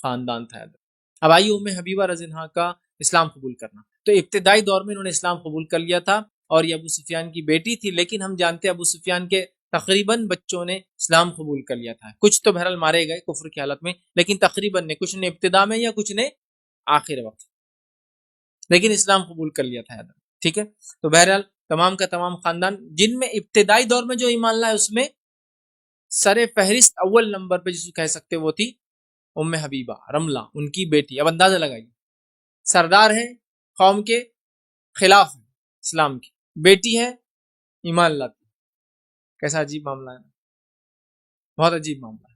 خاندان تھا. اب آئیے حبیبہ رضی اللہ عنہا کا اسلام قبول کرنا. تو ابتدائی دور میں انہوں نے اسلام قبول کر لیا تھا اور یہ ابو سفیان کی بیٹی تھی، لیکن ہم جانتے ہیں ابو سفیان کے تقریباً بچوں نے اسلام قبول کر لیا تھا. کچھ تو بہرحال مارے گئے کفر کی حالت میں، لیکن تقریباً نے، کچھ نے ابتدا میں یا کچھ نے آخر وقت، لیکن اسلام قبول کر لیا تھا. ٹھیک ہے، تو بہرحال تمام کا تمام خاندان جن میں ابتدائی دور میں جو ایمان لائے اس میں سر فہرست اول نمبر پہ جس کو کہہ سکتے وہ تھی حبیبہ رملہ، ان کی بیٹی. اب اندازہ لگائیے، سردار ہے قوم کے خلاف ہے اسلام کی، بیٹی ہے ایمان لاتی. کیسا عجیب معاملہ ہے، بہت عجیب معاملہ ہے.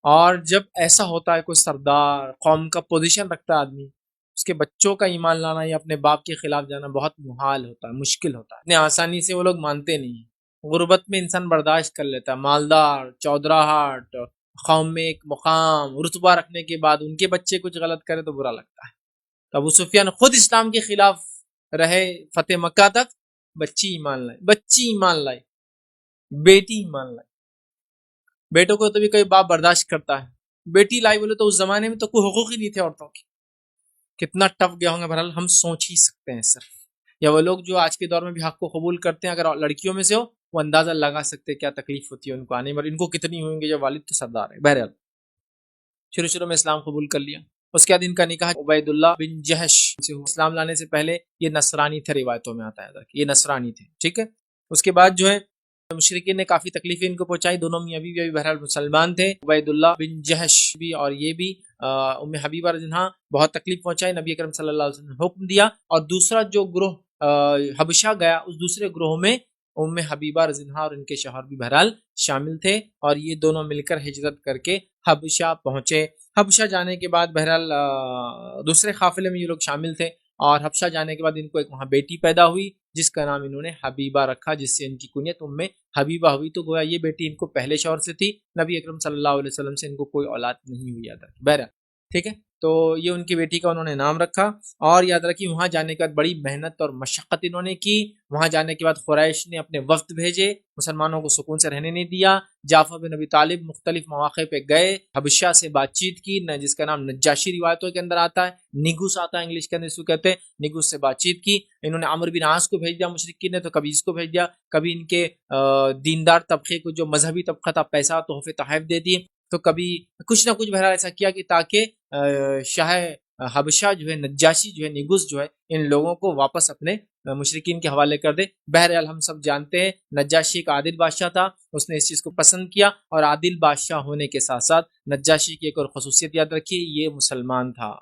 اور جب ایسا ہوتا ہے کوئی سردار قوم کا پوزیشن رکھتا ہے آدمی، اس کے بچوں کا ایمان لانا یا اپنے باپ کے خلاف جانا بہت محال ہوتا ہے، مشکل ہوتا ہے. اتنے آسانی سے وہ لوگ مانتے نہیں ہیں. غربت میں انسان برداشت کر لیتا ہے، مالدار چودراہٹ قوم میں ایک مقام رتبہ رکھنے کے بعد ان کے بچے کچھ غلط کرے تو برا لگتا ہے. تو ابو سفیان خود اسلام کے خلاف رہے فتح مکہ تک، بچی ایمان لائی، بچی ایمان لائی، بیٹی ایمان لائی. بیٹوں کو تو بھی کوئی باپ برداشت کرتا ہے، بیٹی لائی بولے تو اس زمانے میں تو کوئی حقوق ہی نہیں تھے عورتوں کی. کتنا ٹف گیا ہوں گا، بہرحال ہم سوچ ہی سکتے ہیں. صرف یا وہ لوگ جو آج کے دور میں بھی حق کو قبول کرتے ہیں، اگر لڑکیوں میں سے ہو وہ اندازہ لگا سکتے کیا تکلیف ہوتی ہے ان کو آنے میں، ان کو کتنی ہوئیں گے. جو والد تو سردار ہے. بہرحال شروع میں اسلام قبول کر لیا. اس کے بعد ان کا نکاح عبید اللہ بن جہش سے ہوا. اسلام لانے سے پہلے یہ نصرانی تھے، روایتوں میں آتا ہے کہ یہ نصرانی تھے. ٹھیک ہے، اس کے بعد جو ہے مشرکین نے کافی تکلیفیں ان کو پہنچائی. دونوں میاں بیوی بھی بہرحال مسلمان تھے. عبید اللہ بن جہش بھی اور یہ بھی حبیبہ رضی اللہ عنہا بہت تکلیف پہنچائی. نبی اکرم صلی اللہ علیہ وسلم نے حکم دیا. اور دوسرا جو گروہ حبشہ گیا، اس دوسرے گروہ میں حبیبہ رضی اللہ عنہا اور ان کے شوہر بھی بہرحال شامل تھے. اور یہ دونوں مل کر ہجرت کر کے حبشہ پہنچے. حبشہ جانے کے بعد بہرحال دوسرے قافلے میں یہ لوگ شامل تھے. اور حبشہ جانے کے بعد ان کو ایک وہاں بیٹی پیدا ہوئی جس کا نام انہوں نے حبیبہ رکھا، جس سے ان کی کنیت حبیبہ ہوئی. تو گویا یہ بیٹی ان کو پہلے شوہر سے تھی. نبی اکرم صلی اللہ علیہ وسلم سے ان کو کوئی اولاد نہیں ہوئی. یاد رکھیں بہرحال. ٹھیک ہے، تو یہ ان کی بیٹی کا انہوں نے نام رکھا. اور یاد رکھیے وہاں جانے کے بعد بڑی محنت اور مشقت انہوں نے کی. وہاں جانے کے بعد قریش نے اپنے وفد بھیجے، مسلمانوں کو سکون سے رہنے نہیں دیا. جعفر بن ابی طالب مختلف مواقع پہ گئے، حبشہ سے بات چیت کی، جس کا نام نجاشی روایتوں کے اندر آتا ہے، نگوس آتا ہے انگلش کے اندر، اس کو کہتے ہیں نگوس سے بات چیت کی. انہوں نے عمرو بن عاص کو بھیج دیا مشرکین نے، تو کبھی اس کو بھیج دیا، کبھی ان کے دیندار طبقے کو جو مذہبی طبقہ تھا پیسہ تحفے تحائف دے دیے، تو کبھی کچھ نہ کچھ بہرحال ایسا کیا کہ تاکہ شاہ حبشہ جو ہے نجاشی جو ہے نگوس جو ہے ان لوگوں کو واپس اپنے مشرکین کے حوالے کر دے. بہرحال ہم سب جانتے ہیں نجاشی ایک عادل بادشاہ تھا، اس نے اس چیز کو پسند کیا. اور عادل بادشاہ ہونے کے ساتھ ساتھ نجاشی کی ایک اور خصوصیت یاد رکھیے، یہ مسلمان تھا،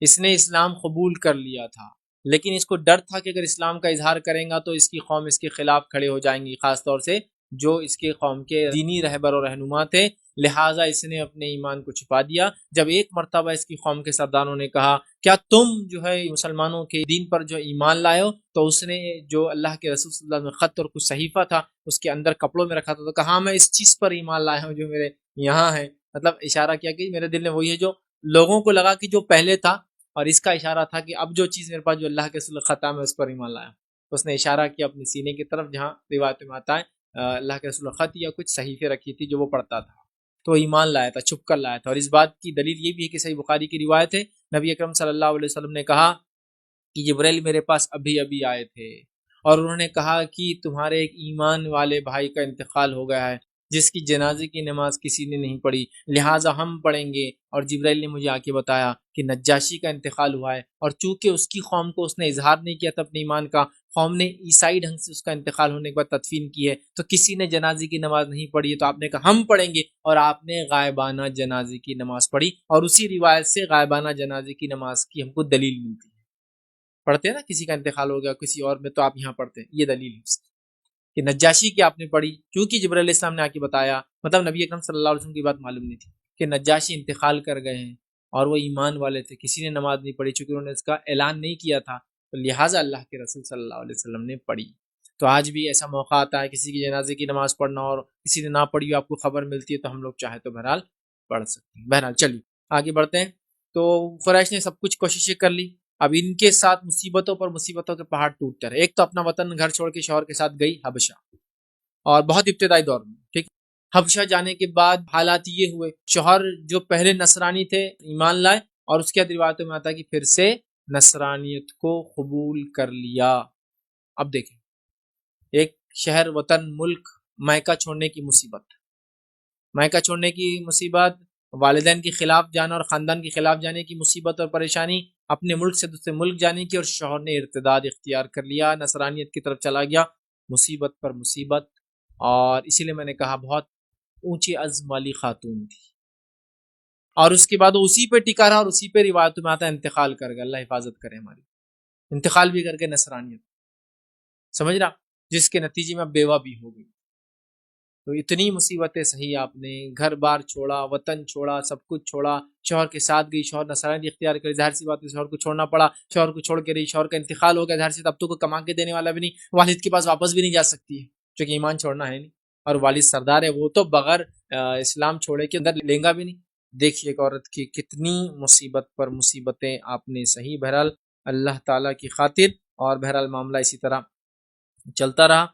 اس نے اسلام قبول کر لیا تھا، لیکن اس کو ڈر تھا کہ اگر اسلام کا اظہار کریں گا تو اس کی قوم اس کے خلاف کھڑے ہو جائیں گی، خاص طور سے جو اس کے قوم کے دینی رہبر و رہنما تھے. لہٰذا اس نے اپنے ایمان کو چھپا دیا. جب ایک مرتبہ اس کی قوم کے سرداروں نے کہا کیا تم جو ہے مسلمانوں کے دین پر جو ایمان لائے ہو، تو اس نے جو اللہ کے رسول صلی اللہ علیہ وسلم خط اور کچھ صحیفہ تھا اس کے اندر کپڑوں میں رکھا تھا، تو کہا میں اس چیز پر ایمان لایا ہوں جو میرے یہاں ہے. مطلب اشارہ کیا کہ میرے دل میں وہی ہے جو لوگوں کو لگا کہ جو پہلے تھا، اور اس کا اشارہ تھا کہ اب جو چیز میرے پاس جو اللہ کے رسول خط ہے اس پر ایمان لایا. اس نے اشارہ کیا اپنے سینے کی طرف جہاں روایت میں آتا ہے اللہ کے رسول خط یا کچھ صحیفے رکھی تھی جو وہ پڑھتا تھا، تو ایمان لایا تھا، چھپ کر لایا تھا. اور اس بات کی دلیل یہ بھی ہے کہ صحیح بخاری کی روایت ہے، نبی اکرم صلی اللہ علیہ وسلم نے کہا کہ جبرائیل میرے پاس ابھی آئے تھے اور انہوں نے کہا کہ تمہارے ایک ایمان والے بھائی کا انتقال ہو گیا ہے جس کی جنازے کی نماز کسی نے نہیں پڑھی، لہٰذا ہم پڑھیں گے. اور جبرائیل نے مجھے آ کے بتایا کہ نجاشی کا انتقال ہوا ہے، اور چونکہ اس کی قوم کو اس نے اظہار نہیں کیا تھا اپنے ایمان کا، قوم نے عیسائی ڈھنگ سے اس کا انتقال ہونے کے بعد تدفین کی ہے، تو کسی نے جنازے کی نماز نہیں پڑھی ہے. تو آپ نے کہا ہم پڑھیں گے، اور آپ نے غائبانہ جنازے کی نماز پڑھی. اور اسی روایت سے غائبانہ جنازے کی نماز کی ہم کو دلیل ملتی ہے. پڑھتے ہیں نا، کسی کا انتقال ہو گیا کسی اور میں، تو آپ یہاں پڑھتے ہیں، یہ دلیل ہے اس کہ نجاشی کی آپ نے پڑھی، کیونکہ جبرائیل علیہ السلام نے آ کے بتایا. مطلب نبی اکرم صلی اللہ علیہ وسلم کی بات معلوم نہیں تھی کہ نجاشی انتقال کر گئے ہیں اور وہ ایمان والے تھے، کسی نے نماز نہیں پڑھی، چونکہ انہوں نے اس کا اعلان نہیں کیا تھا، تو لہٰذا اللہ کے رسول صلی اللہ علیہ وسلم نے پڑھی. تو آج بھی ایسا موقع آتا ہے کسی کی جنازے کی نماز پڑھنا اور کسی نے نہ پڑھی آپ کو خبر ملتی ہے، تو ہم لوگ چاہے تو بہرحال پڑھ سکتے ہیں. بہرحال چلیے آگے بڑھتے ہیں. تو قریش نے سب کچھ کوششیں کر لی. اب ان کے ساتھ مصیبتوں پر مصیبتوں کے پہاڑ ٹوٹتے رہے. ایک تو اپنا وطن گھر چھوڑ کے شوہر کے ساتھ گئی حبشہ، اور بہت ابتدائی دور میں. ٹھیک، حبشہ جانے کے بعد حالات یہ ہوئے، شوہر جو پہلے نصرانی تھے ایمان لائے، اور اس کے بعد روایتوں میں آتا ہے کہ پھر سے نصرانیت کو قبول کر لیا۔ اب دیکھیں، ایک شہر، وطن، ملک، مائکہ چھوڑنے کی مصیبت، مائکہ چھوڑنے کی مصیبت، والدین کے خلاف جانا اور خاندان کے خلاف جانے کی مصیبت اور پریشانی، اپنے ملک سے دوسرے ملک جانے کی، اور شوہر نے ارتداد اختیار کر لیا، نصرانیت کی طرف چلا گیا، مصیبت پر مصیبت۔ اور اسی لیے میں نے کہا بہت اونچی عزم والی خاتون تھی، اور اس کے بعد وہ اسی پہ ٹکا رہا، اور اسی پہ روایتوں میں آتا ہے انتقال کر گیا۔ اللہ حفاظت کرے ہماری، انتقال بھی کر کے نصرانیت، سمجھ رہا، جس کے نتیجے میں بیوہ بھی ہو گئی۔ تو اتنی مصیبتیں سہی آپ نے، گھر بار چھوڑا، وطن چھوڑا، سب کچھ چھوڑا، شوہر کے ساتھ گئی، شوہر نصرانیت اختیار کری، ظاہر سی بات ہے شوہر کو چھوڑنا پڑا، شوہر کو چھوڑ کے رہی، شوہر کا انتقال ہو گیا، ظاہر سی اب تو کوئی کما کے دینے والا بھی نہیں، والد کے پاس واپس بھی نہیں جا سکتی ہے چونکہ ایمان چھوڑنا ہے نہیں، اور والد سردار ہے، وہ تو بغیر اسلام چھوڑے کے اندر لیں گا بھی نہیں۔ دیکھیے ایک عورت کی کتنی مصیبت پر مصیبتیں آپ نے سہی۔ بہرحال اللہ تعالیٰ کی خاطر، اور بہرحال معاملہ اسی طرح چلتا رہا۔